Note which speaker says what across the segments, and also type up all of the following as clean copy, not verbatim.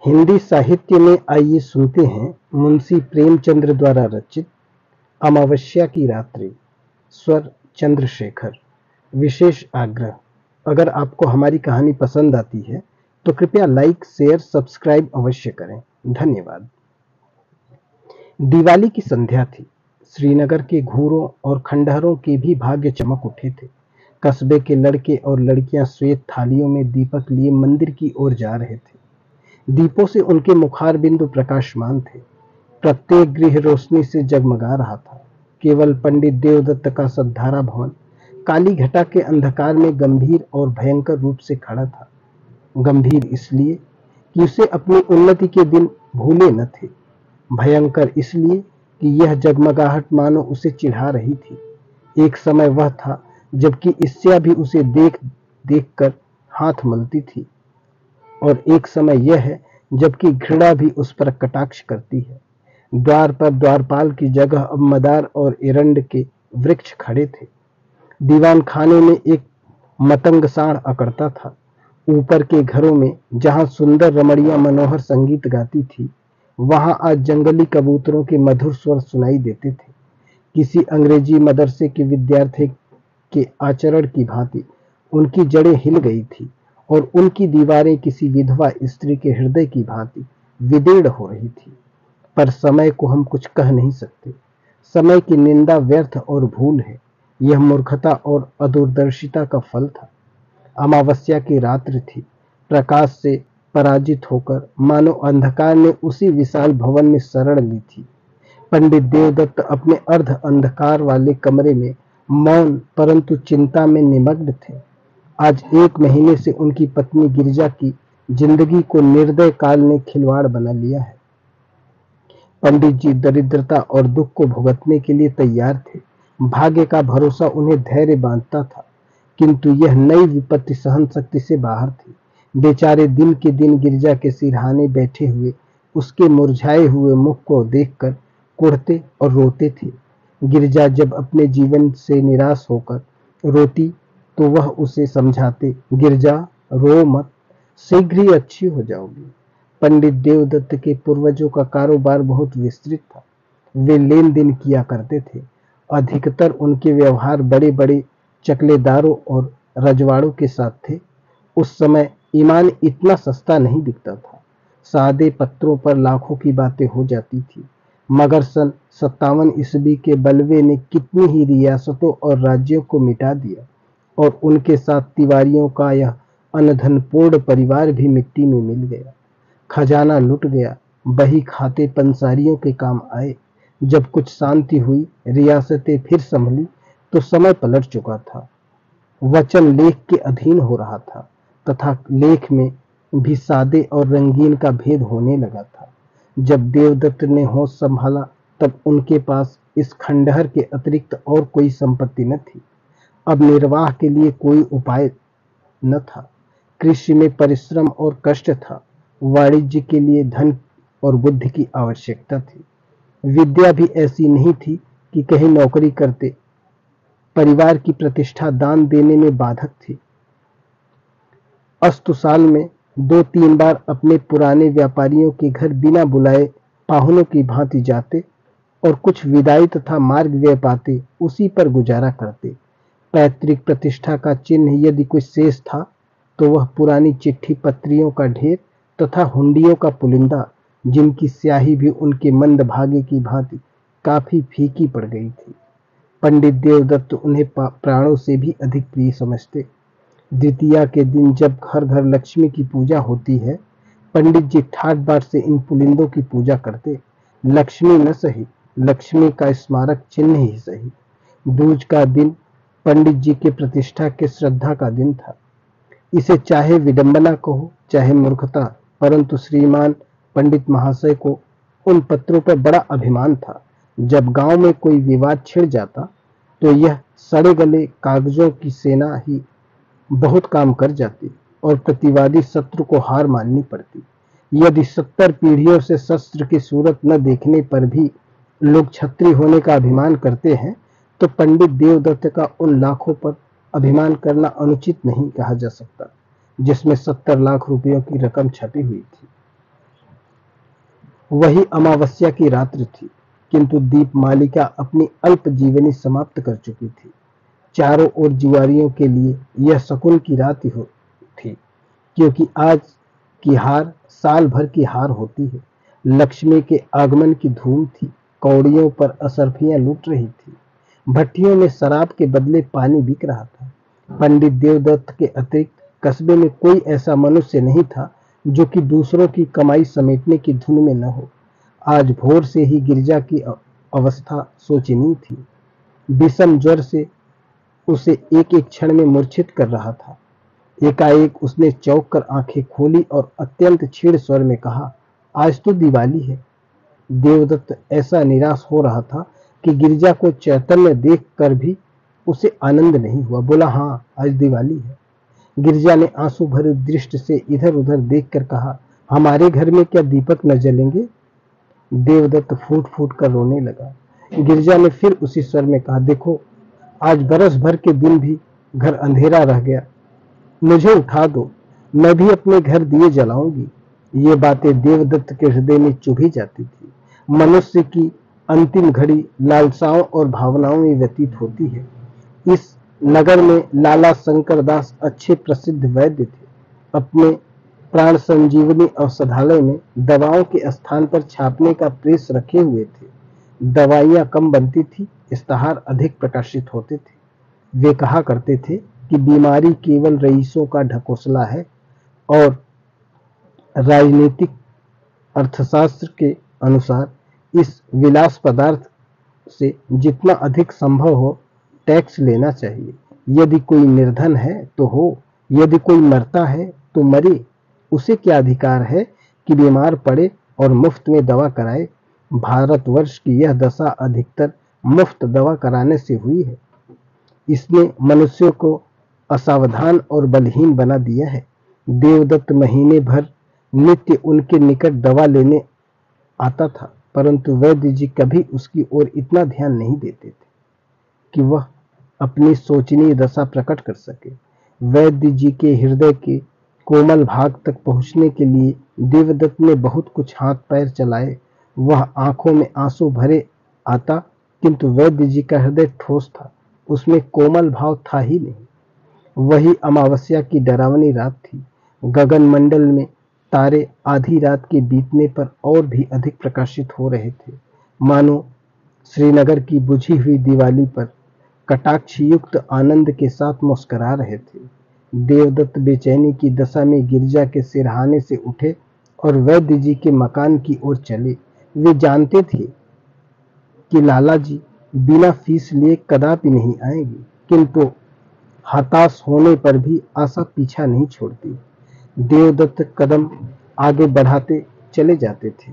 Speaker 1: हिंदी साहित्य में आइए सुनते हैं मुंशी प्रेमचंद्र द्वारा रचित अमावस्या की रात्रि। स्वर चंद्रशेखर। विशेष आग्रह, अगर आपको हमारी कहानी पसंद आती है तो कृपया लाइक, शेयर, सब्सक्राइब अवश्य करें। धन्यवाद। दिवाली की संध्या थी। श्रीनगर के घूरों और खंडहरों के भी भाग्य चमक उठे थे। कस्बे के लड़के और लड़कियां श्वेत थालियों में दीपक लिए मंदिर की ओर जा रहे थे। दीपों से उनके मुखार बिंदु प्रकाशमान थे। प्रत्येक गृह रोशनी से जगमगा रहा था। केवल पंडित देवदत्त का सद्धारा भवन काली घटा के अंधकार में गंभीर और भयंकर रूप से खड़ा था। गंभीर इसलिए कि उसे अपनी उन्नति के दिन भूले न थे। भयंकर इसलिए कि यह जगमगाहट मानो उसे चिढ़ा रही थी। एक समय वह था जबकि ईर्ष्या भी उसे देख देख कर हाथ मलती थी, और एक समय यह है जबकि घृणा भी उस पर कटाक्ष करती है। द्वार पर द्वारपाल की जगह अब मदार और एरंड के वृक्ष खड़े थे। दीवान खाने में एक मतंग साढ़ अकड़ता था। ऊपर के घरों में जहां सुंदर रमणियां मनोहर संगीत गाती थी, वहां आज जंगली कबूतरों के मधुर स्वर सुनाई देते थे। किसी अंग्रेजी मदरसे के विद्यार्थी के आचरण की भांति उनकी जड़ें हिल गई थी और उनकी दीवारें किसी विधवा स्त्री के हृदय की भांति विदीर्ण हो रही थी। पर समय को हम कुछ कह नहीं सकते। समय की निंदा व्यर्थ और भूल है। यह मूर्खता और अदूरदर्शिता का फल था। अमावस्या की रात्रि थी। प्रकाश से पराजित होकर मानो अंधकार ने उसी विशाल भवन में शरण ली थी। पंडित देवदत्त अपने अर्ध अंधकार वाले कमरे में मौन परंतु चिंता में निमग्न थे। आज 1 महीने से उनकी पत्नी गिरिजा की जिंदगी को निर्दय काल ने खिलवाड़ बना लिया है। पंडित जी दरिद्रता और दुख को भुगतने के लिए तैयार थे। भाग्य का भरोसा उन्हें धैर्य बांधता था, किंतु यह नई विपत्ति सहन शक्ति से बाहर थी। बेचारे दिन के दिन गिरिजा के सिरहाने बैठे हुए उसके मुरझाए हुए मुख को देखकर कुढ़ते और रोते थे। गिरिजा जब अपने जीवन से निराश होकर रोती तो वह उसे समझाते, गिरिजा रो मत, शीघ्र ही अच्छी हो जाओगी। पंडित देवदत्त के पूर्वजों का कारोबार बहुत विस्तृत था। वे लेन देन किया करते थे। अधिकतर उनके व्यवहार बड़े बड़े चकलेदारों और रजवाड़ों के साथ थे। उस समय ईमान इतना सस्ता नहीं बिकता था। सादे पत्रों पर लाखों की बातें हो जाती थी। मगर सन 57 ईस्वी के बलवे ने कितनी ही रियासतों और राज्यों को मिटा दिया, और उनके साथ तिवारियों का यह अनधनपूर्ण परिवार भी मिट्टी में मिल गया। खजाना लुट गया। बही खाते पंसारियों के काम आए। जब कुछ शांति हुई, रियासतें फिर संभली, तो समय पलट चुका था। वचन लेख के अधीन हो रहा था तथा लेख में भी सादे और रंगीन का भेद होने लगा था। जब देवदत्त ने होश संभाला तब उनके पास इस खंडहर के अतिरिक्त और कोई संपत्ति न थी। अब निर्वाह के लिए कोई उपाय न था। कृषि में परिश्रम और कष्ट था। वाणिज्य के लिए धन और बुद्धि की आवश्यकता थी। विद्या भी ऐसी नहीं थी कि कहीं नौकरी करते। परिवार की प्रतिष्ठा दान देने में बाधक थी। अस्तु साल में 2-3 बार अपने पुराने व्यापारियों के घर बिना बुलाए पाहुनों की भांति जाते और कुछ विदाई तथा मार्ग व्यय पाते उसी पर गुजारा करते। पैतृक प्रतिष्ठा का चिन्ह यदि कुछ शेष था तो वह पुरानी चिट्ठी पत्रियों का ढेर तथा हुंडियों का पुलिंदा, जिनकी स्याही भी उनके मंदभागे की भांति काफी फीकी पड़ गई थी। पंडित देवदत्त उन्हें प्राणों से भी अधिक प्रिय समझते। द्वितीया के दिन जब घर घर लक्ष्मी की पूजा होती है, पंडित जी ठाट बाट से इन पुलिंदों की पूजा करते। लक्ष्मी न सही, लक्ष्मी का स्मारक चिन्ह ही सही। दूज का दिन पंडित जी के प्रतिष्ठा के श्रद्धा का दिन था। इसे चाहे विडंबना कहो चाहे मूर्खता, परंतु श्रीमान पंडित महाशय को उन पत्रों पर बड़ा अभिमान था। जब गांव में कोई विवाद छिड़ जाता तो यह सड़े गले कागजों की सेना ही बहुत काम कर जाती और प्रतिवादी शत्रु को हार माननी पड़ती। यदि 70 पीढ़ियों से शस्त्र की सूरत न देखने पर भी लोग क्षत्रिय होने का अभिमान करते हैं, तो पंडित देवदत्त का उन लाखों पर अभिमान करना अनुचित नहीं कहा जा सकता, जिसमें 70 लाख रुपयों की रकम छपी हुई थी। वही अमावस्या की रात्रि थी, किंतु दीपमालिका अपनी अल्प जीवनी समाप्त कर चुकी थी। चारों ओर जुआरियों के लिए यह शकुन की रात थी, क्योंकि आज की हार साल भर की हार होती है। लक्ष्मी के आगमन की धूम थी, कौड़ियों पर असरफियां लूट रही थी, भट्टियों में शराब के बदले पानी बिक रहा था। पंडित देवदत्त के अतिरिक्त कस्बे में कोई ऐसा मनुष्य नहीं था जो कि दूसरों की कमाई समेटने की धुन में न हो। आज भोर से ही गिरजा की अवस्था शोचनीय थी। विषम ज्वर से उसे एक एक क्षण में मूर्छित कर रहा था। एकाएक उसने चौंक कर आंखें खोली और अत्यंत क्षीण स्वर में कहा, आज तो दिवाली है। देवदत्त ऐसा निराश हो रहा था कि गिरिजा को चैतन्य देख कर भी उसे आनंद नहीं हुआ। बोला, हाँ, आज दिवाली है। गिरिजा ने आंसू भरी दृष्टि से इधर उधर देखकर कहा, हमारे घर में क्या दीपक न जलेंगे? देवदत्त फूट फूट कर रोने लगा। गिरिजा ने फिर उसी स्वर में कहा, देखो, आज बरस भर के दिन भी घर अंधेरा रह गया, मुझे उठा दो, मैं भी अपने घर दिए जलाऊंगी। ये बातें देवदत्त के हृदय में चुभी जाती थी। मनुष्य की अंतिम घड़ी लालसाओं और भावनाओं में व्यतीत होती है। इस नगर में लाला शंकर दास अच्छे प्रसिद्ध वैद्य थे। अपने प्राण संजीवनी औषधालय में दवाओं के स्थान पर छापने का प्रेस रखे हुए थे। दवाइयां कम बनती थी, इश्तहार अधिक प्रकाशित होते थे। वे कहा करते थे कि बीमारी केवल रईसों का ढकोसला है और राजनीतिक अर्थशास्त्र के अनुसार इस विलास पदार्थ से जितना अधिक संभव हो टैक्स लेना चाहिए। यदि कोई निर्धन है तो हो, यदि कोई मरता है तो मरे, उसे क्या अधिकार है कि बीमार पड़े और मुफ्त में दवा कराए? भारतवर्ष की यह दशा अधिकतर मुफ्त दवा कराने से हुई है। इसने मनुष्यों को असावधान और बलहीन बना दिया है। देवदत्त महीने भर नित्य उनके निकट दवा लेने आता था, परंतु वैद्य जी कभी उसकी ओर इतना ध्यान नहीं देते थे कि वह अपनी शोचनीय दशा प्रकट कर सके। वैद्य जी के हृदय के कोमल भाग तक पहुंचने के लिए देवदत्त ने बहुत कुछ हाथ पैर चलाए। वह आंखों में आंसू भरे आता, किंतु वैद्य जी का हृदय ठोस था, उसमें कोमल भाव था ही नहीं। वही अमावस्या की डरावनी रात थी। गगन मंडल में तारे आधी रात के बीतने पर और भी अधिक प्रकाशित हो रहे थे, मानो श्रीनगर की बुझी हुई दिवाली पर कटाक्ष युक्त आनंद के साथ मुस्कुरा रहे थे। देवदत्त बेचैनी की दशा में गिरजा के सिरहाने से उठे और वैद्य जी के मकान की ओर चले। वे जानते थे कि लाला जी बिना फीस लिए कदापि नहीं आएंगे, किंतु हताश होने पर भी आशा पीछा नहीं छोड़ती। देवदत्त कदम आगे बढ़ाते चले जाते थे।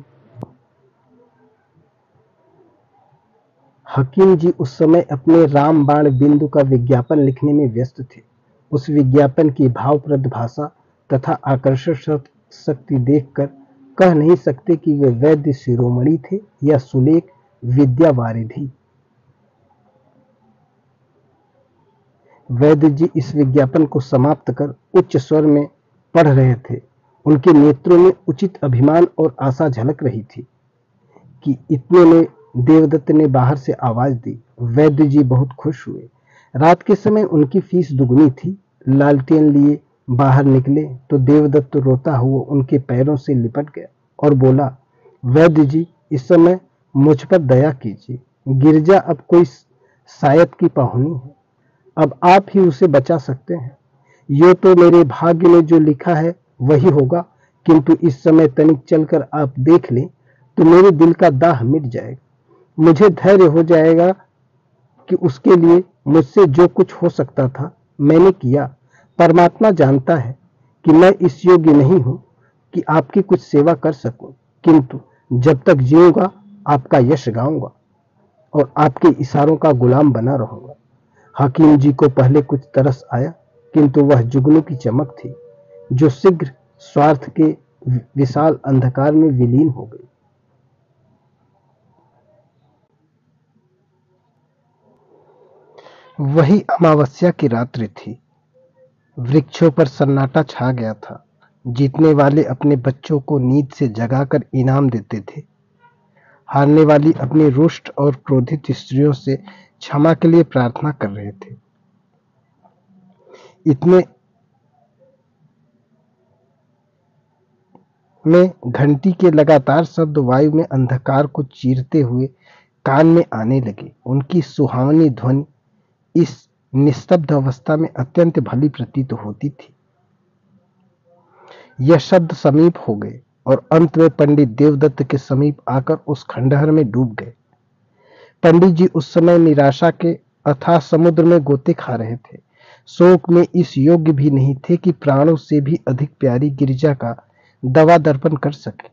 Speaker 1: हकीम जी उस समय अपने रामबाण बिंदु का विज्ञापन लिखने में व्यस्त थे। उस विज्ञापन की भावप्रद भाषा तथा आकर्षक शक्ति देखकर कह नहीं सकते कि वे वैद्य शिरोमणि थे या सुलेख विद्यावारिधि। वैद्य जी इस विज्ञापन को समाप्त कर उच्च स्वर में पढ़ रहे थे। उनके नेत्रों में उचित अभिमान और आशा झलक रही थी कि इतने में देवदत्त ने बाहर से आवाज दी। वैद्य जी बहुत खुश हुए। रात के समय उनकी फीस दुगनी थी। लालटेन लिए बाहर निकले तो देवदत्त रोता हुआ उनके पैरों से लिपट गया और बोला, वैद्य जी, इस समय मुझ पर दया कीजिए। गिरजा अब कोई शायद की पाहुनी है, अब आप ही उसे बचा सकते हैं। ये तो मेरे भाग्य में जो लिखा है वही होगा, किंतु इस समय तनिक चलकर आप देख लें तो मेरे दिल का दाह मिट जाएगा। मुझे धैर्य हो जाएगा कि उसके लिए मुझसे जो कुछ हो सकता था मैंने किया। परमात्मा जानता है कि मैं इस योग्य नहीं हूं कि आपकी कुछ सेवा कर सकूं, किंतु जब तक जीऊंगा आपका यश गाऊंगा और आपके इशारों का गुलाम बना रहूंगा। हकीम जी को पहले कुछ तरस आया, किंतु वह जुगनू की चमक थी जो शीघ्र स्वार्थ के विशाल अंधकार में विलीन हो गई। वही अमावस्या की रात्रि थी। वृक्षों पर सन्नाटा छा गया था। जीतने वाले अपने बच्चों को नींद से जगाकर इनाम देते थे। हारने वाली अपनी रुष्ट और क्रोधित स्त्रियों से क्षमा के लिए प्रार्थना कर रहे थे। इतने में घंटी के लगातार शब्द वायु में अंधकार को चीरते हुए कान में आने लगे। उनकी सुहावनी ध्वनि इस निस्तब्ध अवस्था में अत्यंत भली प्रतीत होती थी। यह शब्द समीप हो गए और अंत में पंडित देवदत्त के समीप आकर उस खंडहर में डूब गए। पंडित जी उस समय निराशा के अथाह समुद्र में गोते खा रहे थे। शोक में इस योग्य भी नहीं थे कि प्राणों से भी अधिक प्यारी गिरिजा का दवा दर्पण कर सके।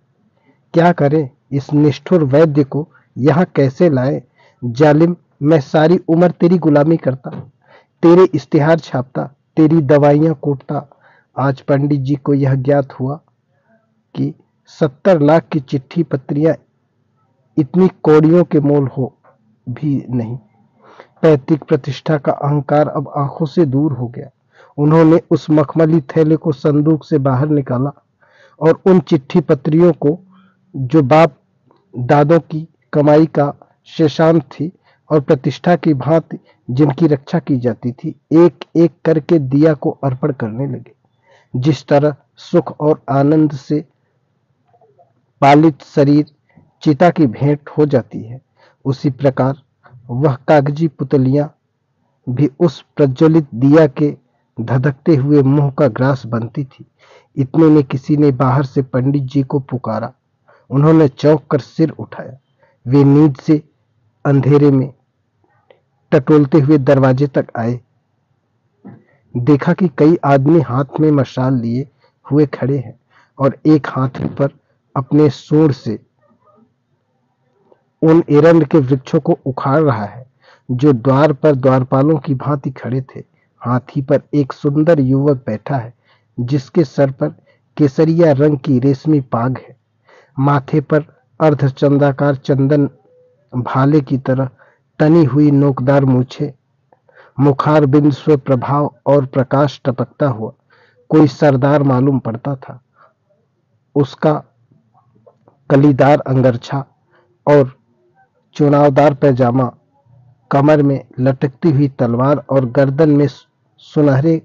Speaker 1: क्या करें? इस निष्ठुर वैद्य को यहाँ कैसे लाए? जालिम, मैं सारी उम्र तेरी गुलामी करता, तेरे इश्तिहार छापता, तेरी दवाइयां कूटता। आज पंडित जी को यह ज्ञात हुआ कि 70 लाख की चिट्ठी पत्रियां इतनी कौड़ियों के मोल हो भी नहीं। पैतृक प्रतिष्ठा का अहंकार अब आंखों से दूर हो गया। उन्होंने उस मखमली थैले को संदूक से बाहर निकाला और उन चिट्ठी पत्रियों को, जो बाप दादों की कमाई का शेषांश थी और प्रतिष्ठा की भांति जिनकी रक्षा की जाती थी, एक एक करके दिया को अर्पण करने लगे। जिस तरह सुख और आनंद से पालित शरीर चिता की भेंट हो जाती है, उसी प्रकार वह कागजी पुतलियां भी उस प्रज्वलित दिया के धधकते हुए मुंह का ग्रास बनती थी। इतने में किसी ने बाहर से पंडित जी को पुकारा। उन्होंने चौंक कर सिर उठाया। वे नींद से अंधेरे में टटोलते हुए दरवाजे तक आए। देखा कि कई आदमी हाथ में मशाल लिए हुए खड़े हैं और एक हाथ पर अपने सूंड से उन एरंड के वृक्षों को उखाड़ रहा है जो द्वार पर द्वारपालों की भांति खड़े थे। हाथी पर एक सुंदर युवक बैठा है जिसके सर पर केसरिया रंग की रेशमी पाग है। माथे पर अर्धचंद्राकार चंदन भाले की तरह तनी हुई नोकदार मूछें, मुखार बिंद स्व प्रभाव और प्रकाश टपकता हुआ कोई सरदार मालूम पड़ता था। उसका कलीदार अंगरछा और चुनावदार पैजामा, कमर में लटकती हुई तलवार और गर्दन में सुनहरे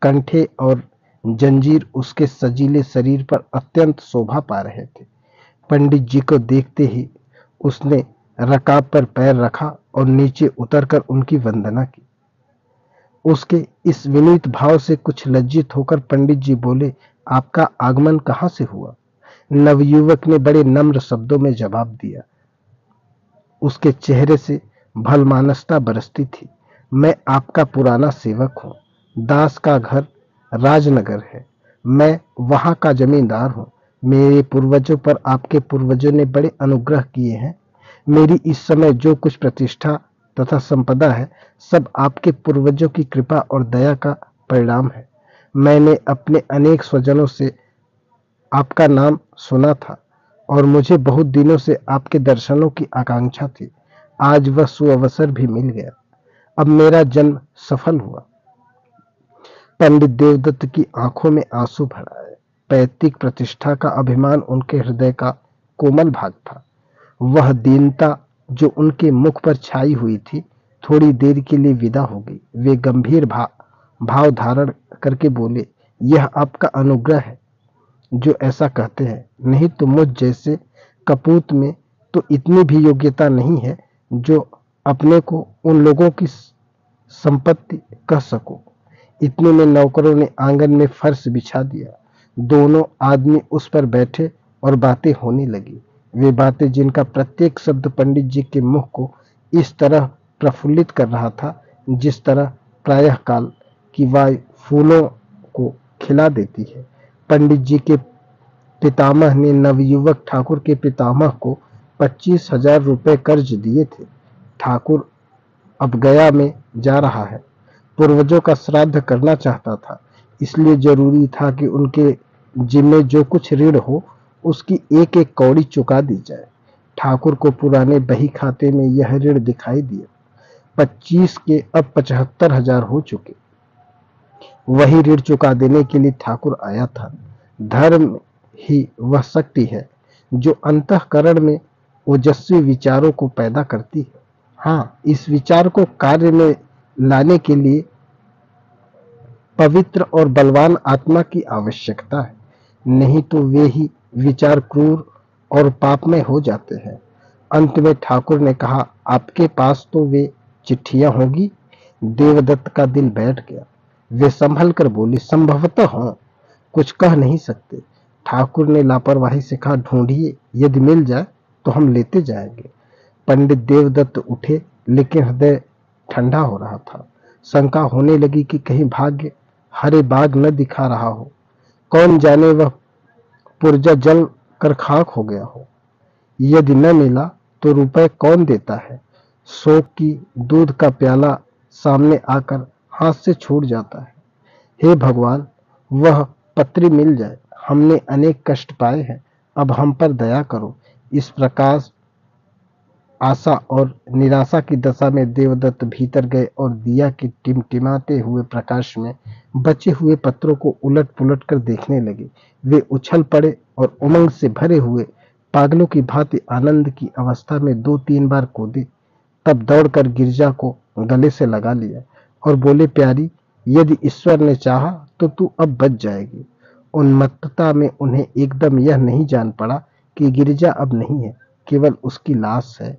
Speaker 1: कंठे और जंजीर उसके सजीले शरीर पर अत्यंत शोभा पा रहे थे। पंडित जी को देखते ही उसने रकाब पर पैर रखा और नीचे उतरकर उनकी वंदना की। उसके इस विनीत भाव से कुछ लज्जित होकर पंडित जी बोले, आपका आगमन कहाँ से हुआ? नवयुवक ने बड़े नम्र शब्दों में जवाब दिया। उसके चेहरे से भलमानसता बरसती थी। मैं आपका पुराना सेवक हूँ। दास का घर राजनगर है। मैं वहां का जमींदार हूँ। मेरे पूर्वजों पर आपके पूर्वजों ने बड़े अनुग्रह किए हैं। मेरी इस समय जो कुछ प्रतिष्ठा तथा संपदा है, सब आपके पूर्वजों की कृपा और दया का परिणाम है। मैंने अपने अनेक स्वजनों से आपका नाम सुना था और मुझे बहुत दिनों से आपके दर्शनों की आकांक्षा थी। आज वह सुअवसर भी मिल गया। अब मेरा जन्म सफल हुआ। पंडित देवदत्त की आंखों में आंसू भर आए। पैतृक प्रतिष्ठा का अभिमान उनके हृदय का कोमल भाग था। वह दीनता जो उनके मुख पर छाई हुई थी, थोड़ी देर के लिए विदा हो गई। वे गंभीर भाव धारण करके बोले, यह आपका अनुग्रह है जो ऐसा कहते हैं, नहीं तो मुझ जैसे कपूत में तो इतनी भी योग्यता नहीं है जो अपने को उन लोगों की संपत्ति कह सको। इतने में नौकरों ने आंगन में फर्श बिछा दिया। दोनों आदमी उस पर बैठे और बातें होने लगी। वे बातें जिनका प्रत्येक शब्द पंडित जी के मुख को इस तरह प्रफुल्लित कर रहा था जिस तरह प्रायः काल की वायु फूलों को खिला देती है। पंडित जी के पितामह ने नवयुवक ठाकुर के पितामह को 25,000 रुपए कर्ज दिए थे। ठाकुर अब गया में जा रहा है। पूर्वजों का श्राद्ध करना चाहता था, इसलिए जरूरी था कि उनके जिम्मे जो कुछ ऋण हो उसकी एक एक कौड़ी चुका दी जाए। ठाकुर को पुराने बही खाते में यह ऋण दिखाई दिया। 25 के अब 75,000 हो चुके। वही ऋण चुका देने के लिए ठाकुर आया था। धर्म ही वह शक्ति है जो अंतःकरण में ओजस्वी विचारों को पैदा करती है। हाँ, इस विचार को कार्य में लाने के लिए पवित्र और बलवान आत्मा की आवश्यकता है, नहीं तो वे ही विचार क्रूर और पापमय हो जाते हैं। अंत में ठाकुर ने कहा, आपके पास तो वे चिट्ठियां होगी। देवदत्त का दिल बैठ गया। वे संभल कर बोले, संभवतः हाँ, कुछ कह नहीं सकते। ठाकुर ने लापरवाही से कहा, ढूंढिए, यदि मिल जाए तो हम लेते जाएंगे। पंडित देवदत्त उठे, लेकिन हृदय ठंडा हो रहा था। शंका होने लगी कि कहीं भाग्य हरे बाग न दिखा रहा हो। कौन जाने वह पुर्जा जल कर खाक हो गया हो। यदि न मिला तो रुपए कौन देता है। शोक की दूध का प्याला सामने आकर हाथ से छूट जाता है। हे भगवान, वह पत्री मिल जाए। हमने अनेक कष्ट पाए हैं, अब हम पर दया करो। इस प्रकार आशा और निराशा की दशा में देवदत्त भीतर गए और दिया के टिमटिमाते हुए प्रकाश में बचे हुए पत्रों को उलट पुलट कर देखने लगे। वे उछल पड़े और उमंग से भरे हुए पागलों की भांति आनंद की अवस्था में 2-3 बार कूदे। तब दौड़कर गिरजा को गले से लगा लिया और बोले, प्यारी, यदि ईश्वर ने चाहा तो तू अब बच जाएगी। उन्मत्तता में उन्हें एकदम यह नहीं जान पड़ा कि गिरिजा अब नहीं है, केवल उसकी लाश है।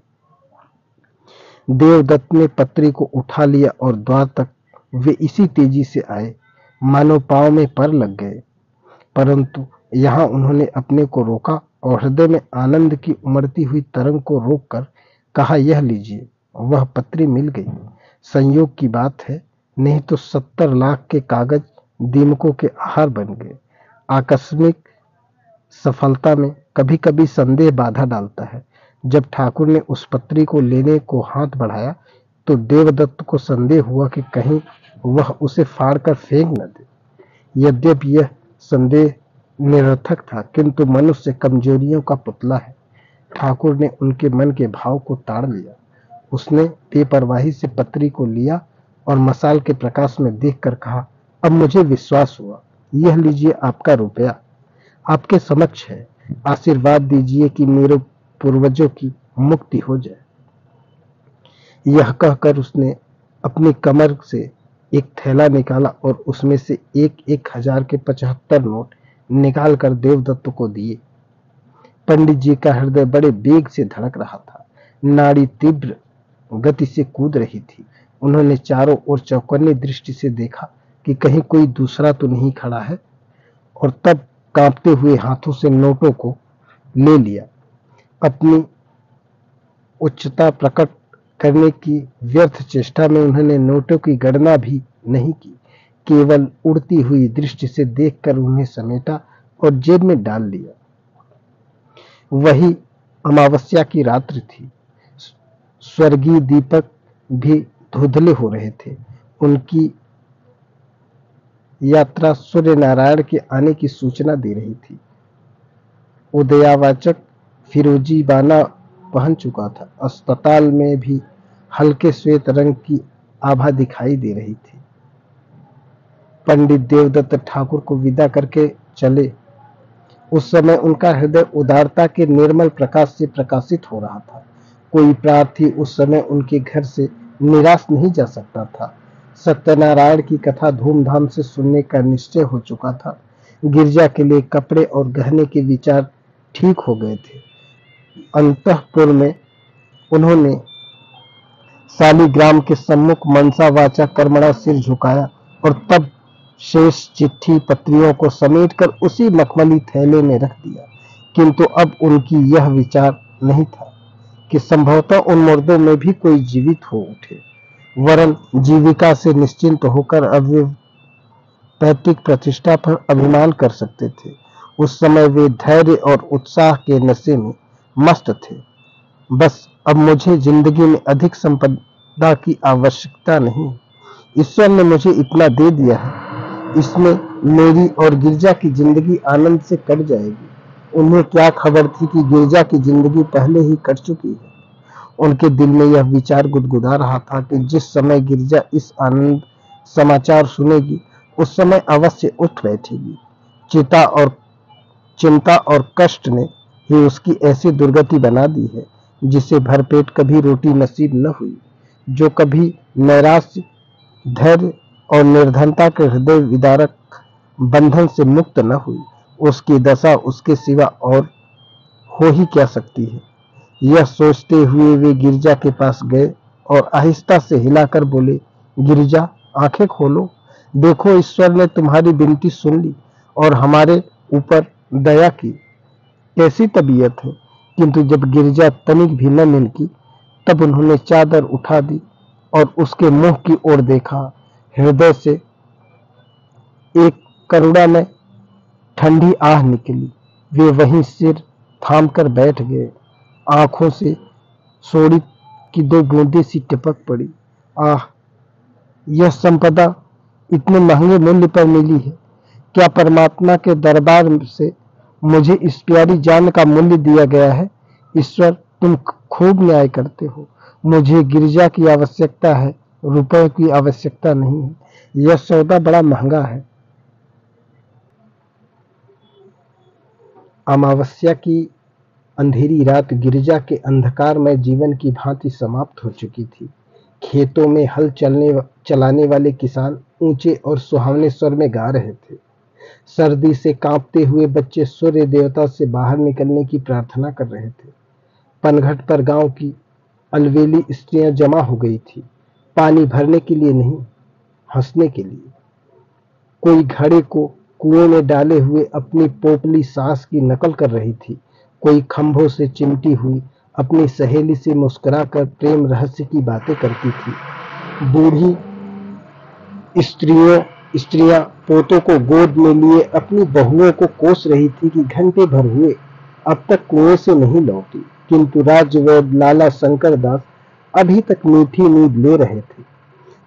Speaker 1: देवदत्त ने पत्री को उठा लिया और द्वार तक वे इसी तेजी से आए मानो पांव में पर लग गए। परंतु यहाँ उन्होंने अपने को रोका और हृदय में आनंद की उमड़ती हुई तरंग को रोककर कहा, यह लीजिए। वह पत्री मिल गई। संयोग की बात है, नहीं तो 70 लाख के कागज दीमकों के आहार बन गए। आकस्मिक सफलता में कभी कभी संदेह बाधा डालता है। जब ठाकुर ने उस पत्री को लेने को हाथ बढ़ाया तो देवदत्त को संदेह हुआ कि कहीं वह उसे फाड़कर फेंक न दे। यद्यपि यह संदेह निरर्थक था, किंतु मनुष्य कमजोरियों का पुतला है। ठाकुर ने उनके मन के भाव को ताड़ लिया। उसने बेपरवाही से पत्री को लिया और मसाल के प्रकाश में देखकर कहा, अब मुझे विश्वास हुआ। यह लीजिए आपका रुपया, आपके समक्ष है। आशीर्वाद दीजिए कि मेरे पूर्वजों की मुक्ति हो जाए। यह कहकर उसने अपनी कमर से एक थैला निकाला और उसमें से 1,000 के 75 नोट निकालकर देवदत्त को दिए। पंडित जी का हृदय बड़े वेग से धड़क रहा था। नाड़ी तीव्र गति से कूद रही थी। उन्होंने चारों ओर चौकन्नी दृष्टि से देखा कि कहीं कोई दूसरा तो नहीं खड़ा है, और तब कांपते हुए हाथों से नोटों को ले लिया। अपनी उच्चता प्रकट करने की व्यर्थ चेष्टा में उन्होंने नोटों की गणना भी नहीं की, केवल उड़ती हुई दृष्टि से देखकर उन्हें समेटा और जेब में डाल लिया। वही अमावस्या की रात्रि थी। स्वर्गीय दीपक भी धुंधले हो रहे थे। उनकी यात्रा सूर्य नारायण के आने की सूचना दे रही थी। उदयावाचक फिरोजी बाना पहन चुका था। अस्पताल में भी हल्के श्वेत रंग की आभा दिखाई दे रही थी। पंडित देवदत्त ठाकुर को विदा करके चले। उस समय उनका हृदय उदारता के निर्मल प्रकाश से प्रकाशित हो रहा था। कोई प्रार्थी उस समय उनके घर से निराश नहीं जा सकता था। सत्यनारायण की कथा धूमधाम से सुनने का निश्चय हो चुका था। गिरजा के लिए कपड़े और गहने के विचार ठीक हो गए थे। अंतःपुर में उन्होंने शालिग्राम के सम्मुख मनसा वाचा कर्मणा सिर झुकाया और तब शेष चिट्ठी पत्रियों को समेटकर उसी मखमली थैले में रख दिया। किंतु अब उनकी यह विचार नहीं था कि संभवतः उन मुर्दों में भी कोई जीवित हो उठे, वरन जीविका से निश्चिंत होकर अब वे पैतृक प्रतिष्ठा पर अभिमान कर सकते थे। उस समय वे धैर्य और उत्साह के नशे में मस्त थे। बस अब मुझे जिंदगी में अधिक संपदा की आवश्यकता नहीं। ईश्वर ने मुझे इतना दे दिया है, इसमें मेरी और गिरजा की जिंदगी आनंद से कट जाएगी। उन्हें क्या खबर थी कि गिरजा की जिंदगी पहले ही कट चुकी है। उनके दिल में यह विचार गुदगुदा रहा था कि जिस समय गिरजा इस आनंद समाचार सुनेगी, उस समय अवश्य उठ बैठेगी। चिंता और कष्ट ने ही उसकी ऐसी दुर्गति बना दी है जिसे भरपेट कभी रोटी नसीब न हुई, जो कभी नैराश्य, धैर्य और निर्धनता के हृदय विदारक बंधन से मुक्त न हुई, उसकी दशा उसके सिवा और हो ही क्या सकती है। यह सोचते हुए वे गिरजा के पास गए और आहिस्ता से हिलाकर बोले, गिरजा, आंखें खोलो, देखो ईश्वर ने तुम्हारी विनती सुन ली और हमारे ऊपर दया की। कैसी तबीयत है। किंतु जब गिरजा तनिक भी न मिनकी, तब उन्होंने चादर उठा दी और उसके मुंह की ओर देखा। हृदय से एक करुणामय ठंडी आह निकली। वे वहीं सिर थाम कर बैठ गए। आंखों से सोडी की दो बूंदें सी टपक पड़ी। आह, यह संपदा इतने महंगे मूल्य पर मिली है। क्या परमात्मा के दरबार से मुझे इस प्यारी जान का मूल्य दिया गया है। ईश्वर, तुम खूब न्याय करते हो। मुझे गिरजा की आवश्यकता है, रुपए की आवश्यकता नहीं है। यह सौदा बड़ा महंगा है। अमावस्या की अंधेरी रात गिरजा के अंधकारमय जीवन की भांति समाप्त हो चुकी थी। खेतों में हल चलाने वाले किसान ऊंचे और सुहावने स्वर में गा रहे थे। सर्दी से कांपते हुए बच्चे सूर्य देवता से बाहर निकलने की प्रार्थना कर रहे थे। पनघट पर गांव की अलवेली स्त्रियां जमा हो गई थी, पानी भरने के लिए नहीं, हंसने के लिए। कोई घड़े को कुएं में डाले हुए अपनी पोपली सास की नकल कर रही थी, कोई खंभों से चिमटी हुई अपनी सहेली से मुस्कुराकर प्रेम रहस्य की बातें करती थी। बूढ़ी स्त्रियां पोतों को गोद में लिए अपनी बहुओं को कोस रही थी कि घंटे भर हुए अब तक कुएं से नहीं लौटी, किंतु राज्यवैद्य लाला शंकर दास अभी तक मीठी नींद ले रहे थे।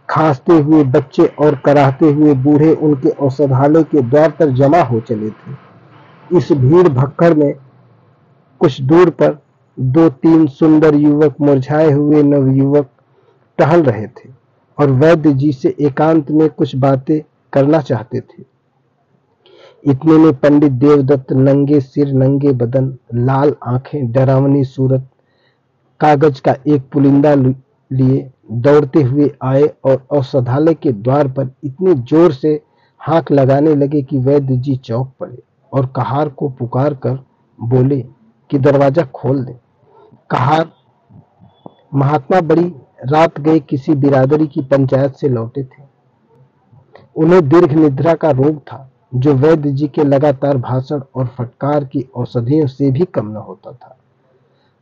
Speaker 1: खांसते हुए बच्चे और कराहते हुए बूढ़े उनके औषधालय के द्वार पर जमा हो चले थे। इस भीड़ भक्कड़ में कुछ दूर पर दो तीन सुंदर युवक, मुरझाए हुए नवयुवक टहल रहे थे और वैद्य जी से एकांत में कुछ बातें करना चाहते थे। इतने में पंडित देवदत्त नंगे सिर, नंगे बदन, लाल आंखें, डरावनी सूरत, कागज का एक पुलिंदा लिए दौड़ते हुए आए और औषधालय के द्वार पर इतने जोर से हाथ लगाने लगे कि वैद्य जी चौंक पड़े और कहार को पुकार कर बोले कि दरवाजा खोल दे। कहार महात्मा बड़ी रात गए किसी बिरादरी की पंचायत से लौटे थे। उन्हें दीर्घ निद्रा का रोग था, जो वैद्य जी के लगातार भाषण और फटकार की औषधियों से भी कम न होता था।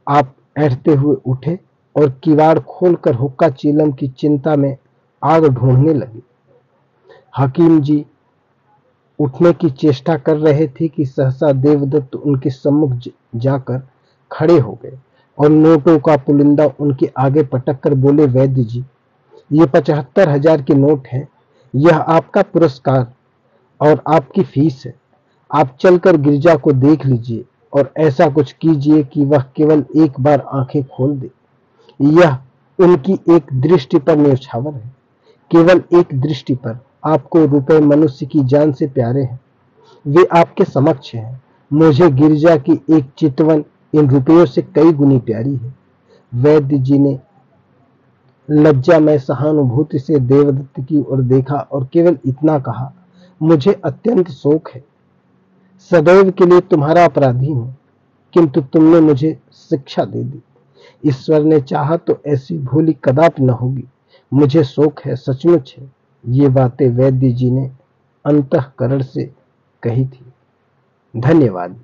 Speaker 1: आप ऐठते हुए उठे और किवाड़ खोलकर हुक्का चीलम की चिंता में आग ढूंढने लगे। हकीम जी उठने की चेष्टा कर रहे थे कि सहसा देवदत्त उनके सम्मुख जाकर खड़े हो गए और नोटों का पुलिंदा उनके आगे पटक कर बोले, वैद्य जी, ये 75,000 के नोट हैं। यह आपका पुरस्कार और आपकी फीस है। आप चलकर गिरजा को देख लीजिए और ऐसा कुछ कीजिए कि वह केवल एक बार आंखें खोल दे। यह उनकी एक दृष्टि पर न्यौछावर है, केवल एक दृष्टि पर। आपको रुपए मनुष्य की जान से प्यारे हैं, वे आपके समक्ष हैं। मुझे गिरजा की एक चितवन इन रुपयों से कई गुनी प्यारी है। वैद्य जी ने लज्जा में सहानुभूति से देवदत्त की ओर देखा और केवल इतना कहा, मुझे अत्यंत शोक है। सदैव के लिए तुम्हारा अपराधी हूं, किंतु तुमने मुझे शिक्षा दे दी। ईश्वर ने चाहा तो ऐसी भूली कदापि न होगी। मुझे शोक है, सचमुच है। ये बातें वैद्य जी ने अंतःकरण से कही थी। धन्यवाद।